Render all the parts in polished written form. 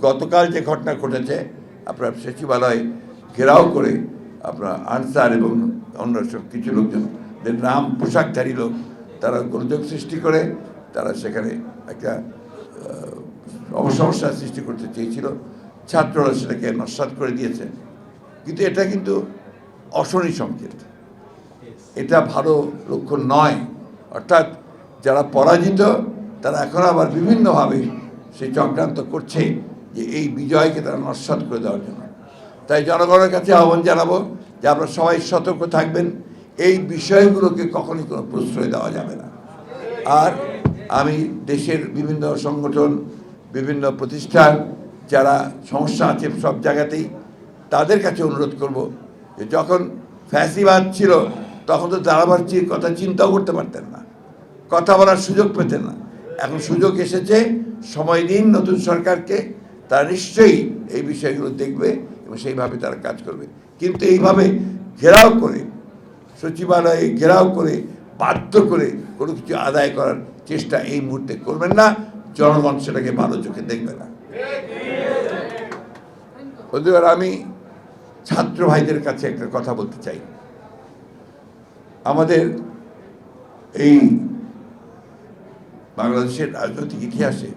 গতকাল যে ঘটনা ঘটেছে, আপনার সচিবালয় ঘেরাও করে আপনার আনসার এবং অন্য সব কিছু লোকজনদের নাম পোশাকধারী লোক তারা গোলযোগ সৃষ্টি করে তারা সেখানে একটা সমস্যার সৃষ্টি করতে চেয়েছিল। ছাত্ররা সেটাকে নস্যাৎ করে দিয়েছে। কিন্তু এটা কিন্তু অশনি সংকেত, এটা ভালো লক্ষণ নয়। অর্থাৎ যারা পরাজিত তারা এখন আবার বিভিন্নভাবে সেই চক্রান্ত করছে যে এই বিজয়কে তারা নস্যাৎ করে দেওয়ার জন্য। তাই জনগণের কাছে আহ্বান জানাবো যে আপনারা সবাই সতর্ক থাকবেন, এই বিষয়গুলোকে কখনই কোনো প্রশ্রয় দেওয়া যাবে না। আর আমি দেশের বিভিন্ন সংগঠন, বিভিন্ন প্রতিষ্ঠান যারা সমস্যা আছে সব জায়গাতেই, তাদের কাছে অনুরোধ করব যে যখন ফ্যাসিবাদ ছিল তখন তো দাঁড়াবার কথা চিন্তাও করতে পারতেন না, কথা বলার সুযোগ পেতেন না। এখন সুযোগ এসেছে, সময় দিন নতুন সরকারকে, তারা নিশ্চয়ই এই বিষয়গুলো দেখবে এবং সেইভাবে তারা কাজ করবে। কিন্তু এইভাবে ঘেরাও করে, সচিবালয়ে ঘেরাও করে, বাধ্য করে কোনো কিছু আদায় করার চেষ্টা এই মুহূর্তে করবেন না। জনগণ সেটাকে ভালো চোখে দেখবে না। বন্ধুরা, আমি ছাত্র ভাইদের কাছে একটা কথা বলতে চাই। আমাদের এই বাংলাদেশের রাজনৈতিক ইতিহাসে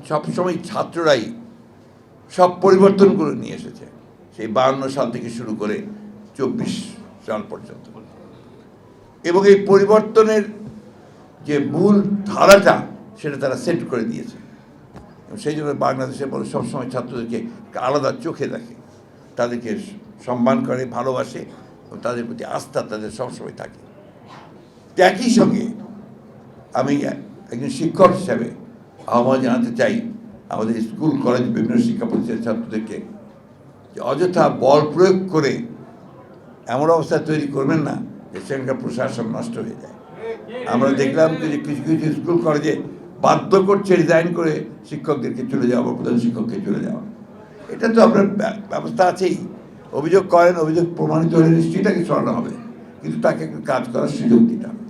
সবসময় ছাত্ররাই সব পরিবর্তন করে নিয়ে এসেছে, সেই 52 সাল থেকে শুরু করে 24 সাল পর্যন্ত। এবং এই পরিবর্তনের যে মূল ধারাটা সেটা তারা সেট করে দিয়েছে। সেই জন্য বাংলাদেশের বলে সবসময় ছাত্রদেরকে আলাদা চোখে দেখে, তাদেরকে সম্মান করে, ভালোবাসে এবং তাদের প্রতি আস্থা তাদের সবসময় থাকে। একই সঙ্গে আমি একজন শিক্ষক হিসাবে আহ্বান জানাতে চাই আমাদের স্কুল কলেজ বিভিন্ন শিক্ষা প্রতিষ্ঠানের ছাত্রদেরকে যে অযথা বল প্রয়োগ করে এমন অবস্থা তৈরি করবেন না যে সেখানকার প্রশাসন নষ্ট হয়ে যায়। আমরা দেখলাম যে কিছু কিছু স্কুল কলেজে বাধ্য করছে রিজাইন করে শিক্ষকদেরকে চলে যাওয়া বা প্রধান শিক্ষককে চলে যাওয়া। এটা তো আপনার ব্যবস্থা আছেই, অভিযোগ করেন, অভিযোগ প্রমাণিত হলে নিশ্চয়ই তাকে সরানো হবে, কিন্তু তাকে কাজ করার সুযোগ দিতে হবে।